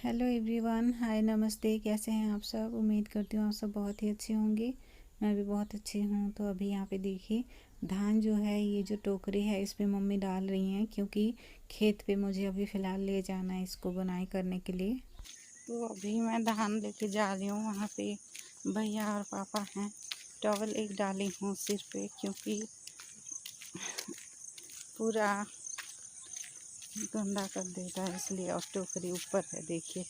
Hello everyone, हाय, नमस्ते। कैसे हैं आप सब? उम्मीद करती हूँ आप सब बहुत ही अच्छे होंगे। मैं भी बहुत अच्छी हूँ। तो अभी यहाँ पे देखिए, धान जो है, ये जो टोकरी है इस पे मम्मी डाल रही हैं, क्योंकि खेत पे मुझे अभी फ़िलहाल ले जाना है इसको बुनाई करने के लिए। तो अभी मैं धान लेके जा रही हूँ। वहाँ पे भैया और पापा हैं। टॉवल एक डाली हूँ सिर पे, क्योंकि पूरा गंदा कर देता है इसलिए। और टोकरी ऊपर है, देखिए।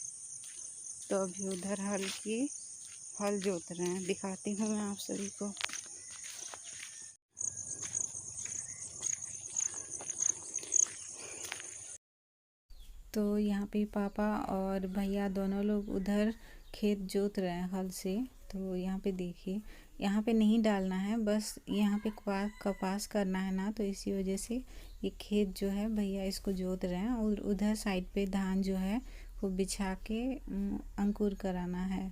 तो अभी उधर हल जोत रहे हैं, दिखाती हूँ मैं आप सभी को। तो यहाँ पे पापा और भैया दोनों लोग उधर खेत जोत रहे हैं हल से। तो यहाँ पे देखिए, यहाँ पे नहीं डालना है, बस यहाँ पे कपास करना है ना, तो इसी वजह से ये खेत जो है भैया इसको जोत रहे हैं। और उधर साइड पे धान जो है वो बिछा के अंकुर कराना है।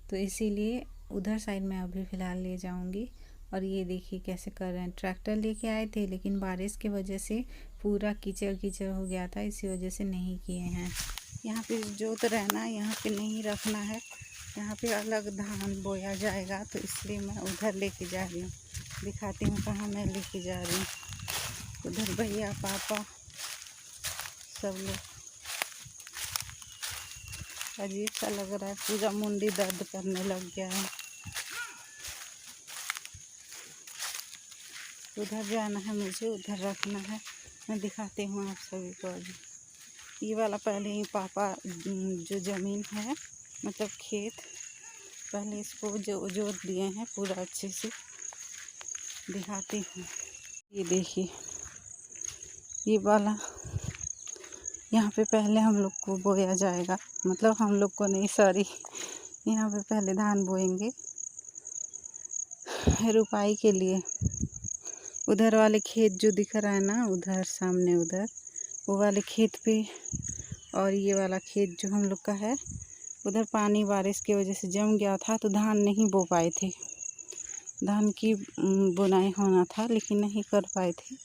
तो इसीलिए उधर साइड में अभी फ़िलहाल ले जाऊंगी। और ये देखिए कैसे कर रहे हैं। ट्रैक्टर लेके आए थे, लेकिन बारिश की वजह से पूरा कीचड़ कीचड़ हो गया था, इसी वजह से नहीं किए हैं। यहाँ पे जोत रहना, यहाँ पे नहीं रखना है। यहाँ पे अलग धान बोया जाएगा, तो इसलिए मैं उधर लेके जा रही हूँ। दिखाती हूँ कहाँ मैं लेके जा रही हूँ। उधर भैया पापा सब लोग। अजीब सा लग रहा है, पूरा मुंडी दर्द करने लग गया है। उधर जाना है मुझे, उधर रखना है। मैं दिखाती हूँ आप सभी को। अभी ये वाला पहले ही पापा जो ज़मीन है, मतलब खेत, पहले इसको जो जोत दिए हैं पूरा अच्छे से। दिखाती हूँ। ये देखिए, ये वाला यहाँ पे पहले हम लोग को बोया जाएगा, मतलब हम लोग को नहीं, सॉरी। यहाँ पे पहले धान बोएंगे रुपाई के लिए। उधर वाले खेत जो दिख रहा है ना, उधर सामने, उधर वो वाले खेत पे, और ये वाला खेत जो हम लोग का है, उधर पानी बारिश की वजह से जम गया था, तो धान नहीं बो पाए थे। धान की बुनाई होना था, लेकिन नहीं कर पाए थे।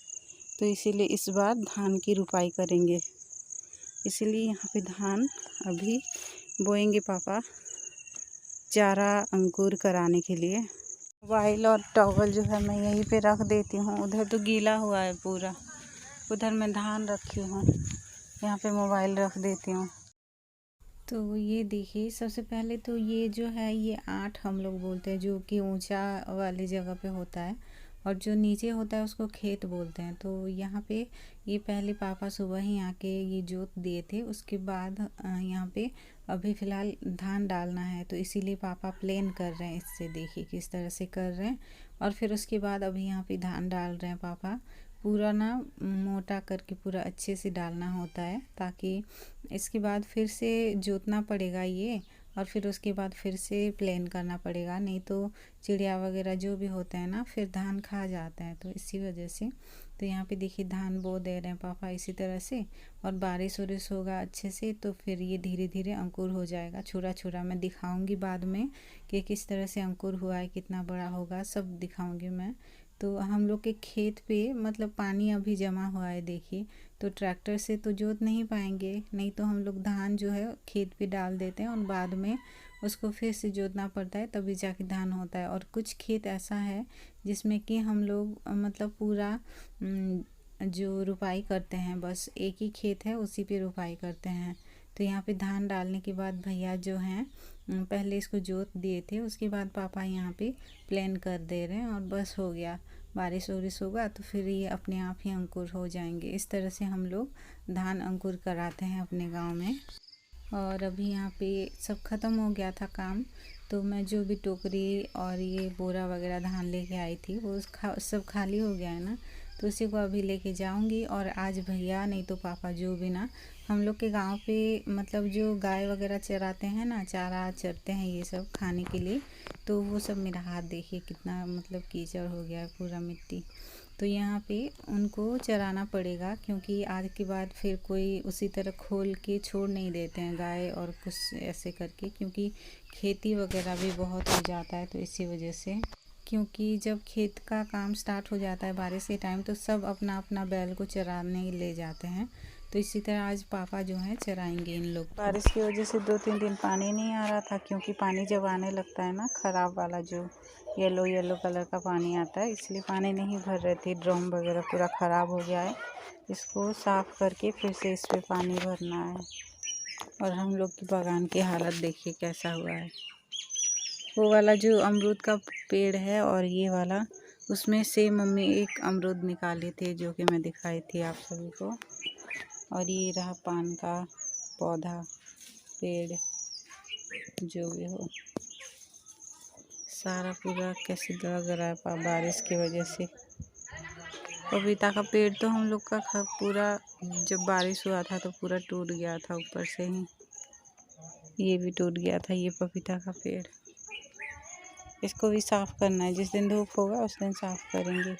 तो इसीलिए इस बार धान की रुपाई करेंगे। इसीलिए यहाँ पे धान अभी बोएंगे पापा, चारा अंकुर कराने के लिए। मोबाइल और टॉवल जो है मैं यहीं पे रख देती हूँ। उधर तो गीला हुआ है पूरा। उधर मैं धान रखी हूँ, यहाँ पे मोबाइल रख देती हूँ। तो ये देखिए, सबसे पहले तो ये जो है, ये आठ हम लोग बोलते हैं, जो कि ऊंचा वाली जगह पे होता है। और जो नीचे होता है उसको खेत बोलते हैं। तो यहाँ पे ये पहले पापा सुबह ही आके ये जोत दिए थे। उसके बाद यहाँ पे अभी फ़िलहाल धान डालना है, तो इसीलिए पापा प्लेन कर रहे हैं। इससे देखिए किस तरह से कर रहे हैं। और फिर उसके बाद अभी यहाँ पे धान डाल रहे हैं पापा। पूरा ना मोटा करके पूरा अच्छे से डालना होता है, ताकि इसके बाद फिर से जोतना पड़ेगा ये। और फिर उसके बाद फिर से प्लेन करना पड़ेगा, नहीं तो चिड़िया वगैरह जो भी होते हैं ना, फिर धान खा जाते हैं। तो इसी वजह से तो यहाँ पे देखिए धान बो दे रहे हैं पापा इसी तरह से। और बारिश वारिश होगा अच्छे से, तो फिर ये धीरे धीरे अंकुर हो जाएगा। छुरा छुरा मैं दिखाऊंगी बाद में कि किस तरह से अंकुर हुआ है, कितना बड़ा होगा, सब दिखाऊंगी मैं। तो हम लोग के खेत पे मतलब पानी अभी जमा हुआ है, देखिए। तो ट्रैक्टर से तो जोत नहीं पाएंगे, नहीं तो हम लोग धान जो है खेत पे डाल देते हैं, और बाद में उसको फिर से जोतना पड़ता है, तभी जाके धान होता है। और कुछ खेत ऐसा है जिसमें कि हम लोग मतलब पूरा जो रुपाई करते हैं, बस एक ही खेत है उसी पे रुपाई करते हैं। तो यहाँ पे धान डालने के बाद भैया जो हैं पहले इसको जोत दिए थे, उसके बाद पापा यहाँ पे प्लेन कर दे रहे हैं, और बस हो गया। बारिश वारिश होगा तो फिर ये अपने आप ही अंकुर हो जाएंगे। इस तरह से हम लोग धान अंकुर कराते हैं अपने गांव में। और अभी यहाँ पे सब ख़त्म हो गया था काम, तो मैं जो भी टोकरी और ये बोरा वगैरह धान लेके आई थी, वो सब खाली हो गया है ना, तो उसी को अभी लेके जाऊंगी। और आज भैया नहीं तो पापा, जो भी ना, हम लोग के गांव पे मतलब जो गाय वगैरह चराते हैं ना, चारा चरते हैं ये सब खाने के लिए, तो वो सब मेरा हाथ देखिए कितना मतलब कीचड़ हो गया है, पूरा मिट्टी। तो यहाँ पे उनको चराना पड़ेगा, क्योंकि आज के बाद फिर कोई उसी तरह खोल के छोड़ नहीं देते हैं गाय और कुछ ऐसे करके, क्योंकि खेती वगैरह भी बहुत हो जाता है। तो इसी वजह से, क्योंकि जब खेत का काम स्टार्ट हो जाता है बारिश के टाइम, तो सब अपना अपना बैल को चराने ले जाते हैं। तो इसी तरह आज पापा जो हैं चराएंगे इन लोग। बारिश की वजह से 2-3 दिन पानी नहीं आ रहा था, क्योंकि पानी जब आने लगता है ना, ख़राब वाला जो येलो येलो कलर का पानी आता है, इसलिए पानी नहीं भर रहे थे। ड्रम वगैरह पूरा ख़राब हो गया है, इसको साफ़ करके फिर से इस पर पानी भरना है। और हम लोग की बागान की हालत देखिए कैसा हुआ है। वो वाला जो अमरूद का पेड़ है और ये वाला, उसमें से मम्मी एक अमरूद निकाले थे जो कि मैं दिखाई थी आप सभी को। और ये रहा पान का पौधा, पेड़, जो भी हो, सारा पूरा कैसे लग रहा है बारिश की वजह से। पपीता का पेड़ तो हम लोग का पूरा, जब बारिश हुआ था तो पूरा टूट गया था ऊपर से ही। ये भी टूट गया था, ये पपीता का पेड़। इसको भी साफ़ करना है, जिस दिन धूप होगा उस दिन साफ़ करेंगे।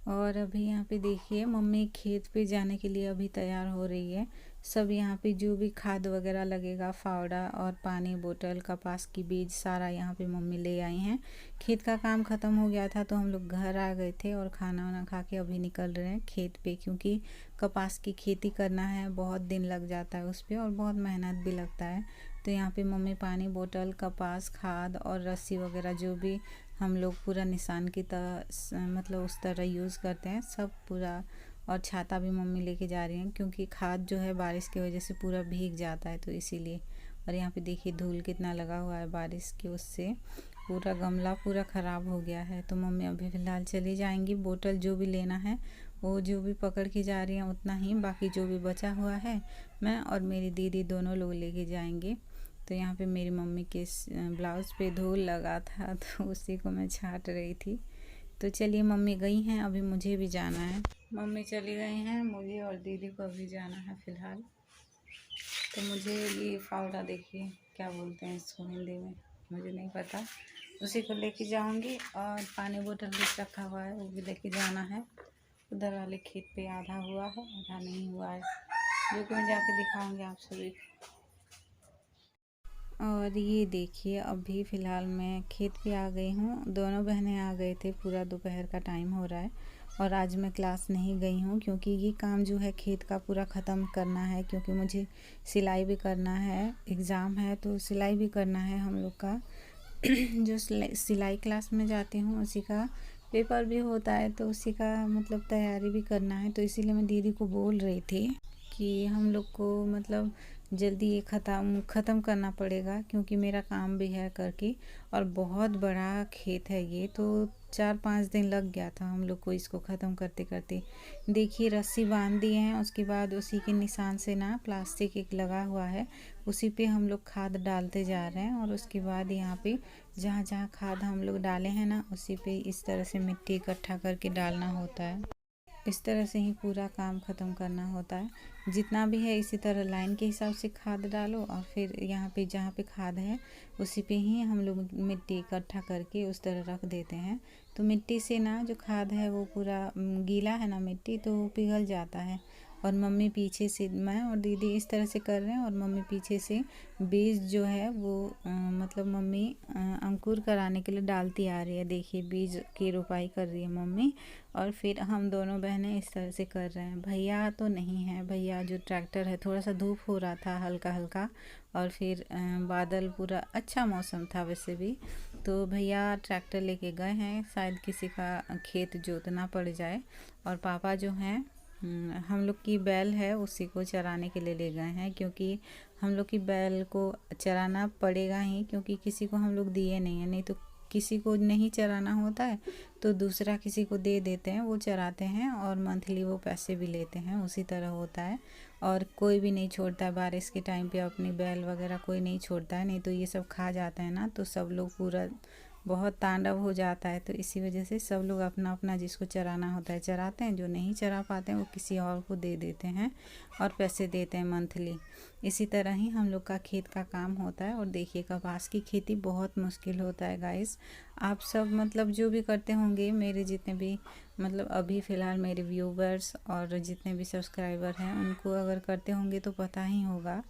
और अभी यहाँ पे देखिए मम्मी खेत पे जाने के लिए अभी तैयार हो रही है। सब यहाँ पे जो भी खाद वगैरह लगेगा, फावड़ा और पानी बोतल, कपास की बीज, सारा यहाँ पे मम्मी ले आई हैं। खेत का काम ख़त्म हो गया था तो हम लोग घर आ गए थे और खाना वाना खा के अभी निकल रहे हैं खेत पे, क्योंकि कपास की खेती करना है, बहुत दिन लग जाता है उस पर और बहुत मेहनत भी लगता है। तो यहाँ पे मम्मी पानी बोतल, कपास, खाद और रस्सी वगैरह जो भी हम लोग पूरा निशान की तरह मतलब उस तरह यूज़ करते हैं सब पूरा। और छाता भी मम्मी लेके जा रही हैं, क्योंकि खाद जो है बारिश की वजह से पूरा भीग जाता है, तो इसीलिए। और यहाँ पे देखिए धूल कितना लगा हुआ है बारिश की, उससे पूरा गमला पूरा ख़राब हो गया है। तो मम्मी अभी फ़िलहाल चली जाएंगी। बोतल जो भी लेना है वो जो भी पकड़ के जा रही हैं उतना ही, बाकी जो भी बचा हुआ है मैं और मेरी दीदी दोनों लोग लेके जाएंगे। तो यहाँ पे मेरी मम्मी के ब्लाउज़ पे धूल लगा था तो उसी को मैं छांट रही थी। तो चलिए मम्मी गई हैं, अभी मुझे भी जाना है। मम्मी चली गई हैं, मुझे और दीदी को अभी जाना है फ़िलहाल। तो मुझे ये फावड़ा देखिए क्या बोलते हैं इसको हिंदी में, मुझे नहीं पता, उसी को लेके जाऊंगी। और पानी बोतल भी रखा हुआ है, वो भी लेके जाना है। उधर वाले खेत पे आधा हुआ है, आधा नहीं हुआ है, जो कि मैं जाके दिखाऊंगी आप सभी को। और ये देखिए अभी फ़िलहाल मैं खेत पे आ गई हूँ। दोनों बहनें आ गए थे, पूरा दोपहर का टाइम हो रहा है। और आज मैं क्लास नहीं गई हूँ, क्योंकि ये काम जो है खेत का पूरा ख़त्म करना है, क्योंकि मुझे सिलाई भी करना है, एग्ज़ाम है तो सिलाई भी करना है हम लोग का। जो सिलाई क्लास में जाती हूँ उसी का पेपर भी होता है, तो उसी का मतलब तैयारी भी करना है। तो इसीलिए मैं दीदी को बोल रही थी कि हम लोग को मतलब जल्दी ये ख़त्म करना पड़ेगा, क्योंकि मेरा काम भी है करके। और बहुत बड़ा खेत है ये, तो 4-5 दिन लग गया था हम लोग को इसको ख़त्म करते करते। देखिए रस्सी बांध दिए हैं, उसके बाद उसी के निशान से ना प्लास्टिक एक लगा हुआ है, उसी पे हम लोग खाद डालते जा रहे हैं। और उसके बाद यहाँ पे जहाँ जहाँ खाद हम लोग डाले हैं ना, उसी पे इस तरह से मिट्टी इकट्ठा करके डालना होता है। इस तरह से ही पूरा काम ख़त्म करना होता है। जितना भी है इसी तरह लाइन के हिसाब से खाद डालो, और फिर यहाँ पे जहाँ पे खाद है उसी पे ही हम लोग मिट्टी इकट्ठा करके उस तरह रख देते हैं। तो मिट्टी से ना जो खाद है वो पूरा गीला है ना मिट्टी, तो वो पिघल जाता है। और मम्मी पीछे से, मैं और दीदी इस तरह से कर रहे हैं, और मम्मी पीछे से बीज जो है वो मतलब मम्मी अंकुर कराने के लिए डालती आ रही है। देखिए बीज की रोपाई कर रही है मम्मी, और फिर हम दोनों बहनें इस तरह से कर रहे हैं। भैया तो नहीं है, भैया जो ट्रैक्टर है, थोड़ा सा धूप हो रहा था हल्का हल्का, और फिर बादल, पूरा अच्छा मौसम था वैसे भी, तो भैया ट्रैक्टर लेके गए हैं, शायद किसी का खेत जोतना पड़ जाए। और पापा जो हैं हम लोग की बैल है उसी को चराने के लिए ले गए हैं, क्योंकि हम लोग की बैल को चराना पड़ेगा ही, क्योंकि किसी को हम लोग दिए नहीं है। नहीं तो किसी को नहीं चराना होता है तो दूसरा किसी को दे देते हैं, वो चराते हैं और मंथली वो पैसे भी लेते हैं, उसी तरह होता है। और कोई भी नहीं छोड़ता है बारिश के टाइम पे अपनी बैल वगैरह, कोई नहीं छोड़ता है, नहीं तो ये सब खा जाते हैं ना, तो सब लोग पूरा बहुत तांडव हो जाता है। तो इसी वजह से सब लोग अपना अपना जिसको चराना होता है चराते हैं, जो नहीं चरा पाते हैं वो किसी और को दे देते हैं और पैसे देते हैं मंथली। इसी तरह ही हम लोग का खेत का काम होता है। और देखिए कपास की खेती बहुत मुश्किल होता है गाइस। आप सब मतलब जो भी करते होंगे, मेरे जितने भी मतलब अभी फ़िलहाल मेरे व्यूवर्स और जितने भी सब्सक्राइबर हैं, उनको अगर करते होंगे तो पता ही होगा।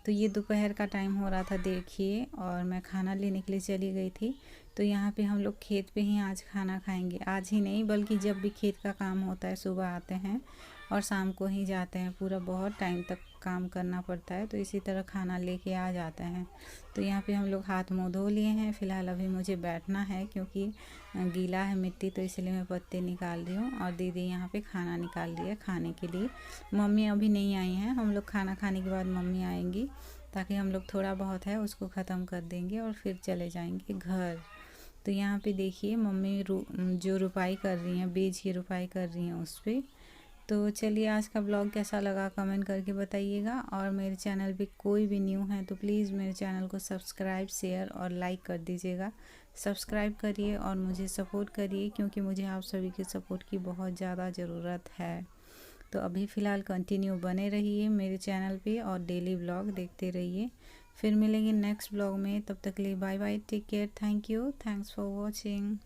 तो ये दोपहर का टाइम हो रहा था देखिए, और मैं खाना लेने के लिए चली गई थी। तो यहाँ पे हम लोग खेत पे ही आज खाना खाएंगे, आज ही नहीं बल्कि जब भी खेत का काम होता है सुबह आते हैं और शाम को ही जाते हैं। पूरा बहुत टाइम तक काम करना पड़ता है, तो इसी तरह खाना लेके आ जाते हैं। तो यहाँ पे हम लोग हाथ मुँह धो लिए हैं। फ़िलहाल अभी मुझे बैठना है क्योंकि गीला है मिट्टी, तो इसलिए मैं पत्ते निकाल रही हूँ। और दीदी यहाँ पे खाना निकाल रही है खाने के लिए। मम्मी अभी नहीं आई हैं, हम लोग खाना खाने के बाद मम्मी आएंगी, ताकि हम लोग थोड़ा बहुत है उसको ख़त्म कर देंगे और फिर चले जाएंगे घर। तो यहाँ पे देखिए मम्मी जो रुपाई कर रही हैं, बीज की रुपाई कर रही हैं उस पर। तो चलिए, आज का ब्लॉग कैसा लगा कमेंट करके बताइएगा। और मेरे चैनल पे कोई भी न्यू है तो प्लीज़ मेरे चैनल को सब्सक्राइब, शेयर और लाइक कर दीजिएगा। सब्सक्राइब करिए और मुझे सपोर्ट करिए, क्योंकि मुझे आप सभी के सपोर्ट की बहुत ज़्यादा ज़रूरत है। तो अभी फ़िलहाल कंटिन्यू बने रहिए मेरे चैनल पे और डेली ब्लॉग देखते रहिए। फिर मिलेंगे नेक्स्ट ब्लॉग में, तब तक के लिए bye bye, take care, thank you, thanks for watching.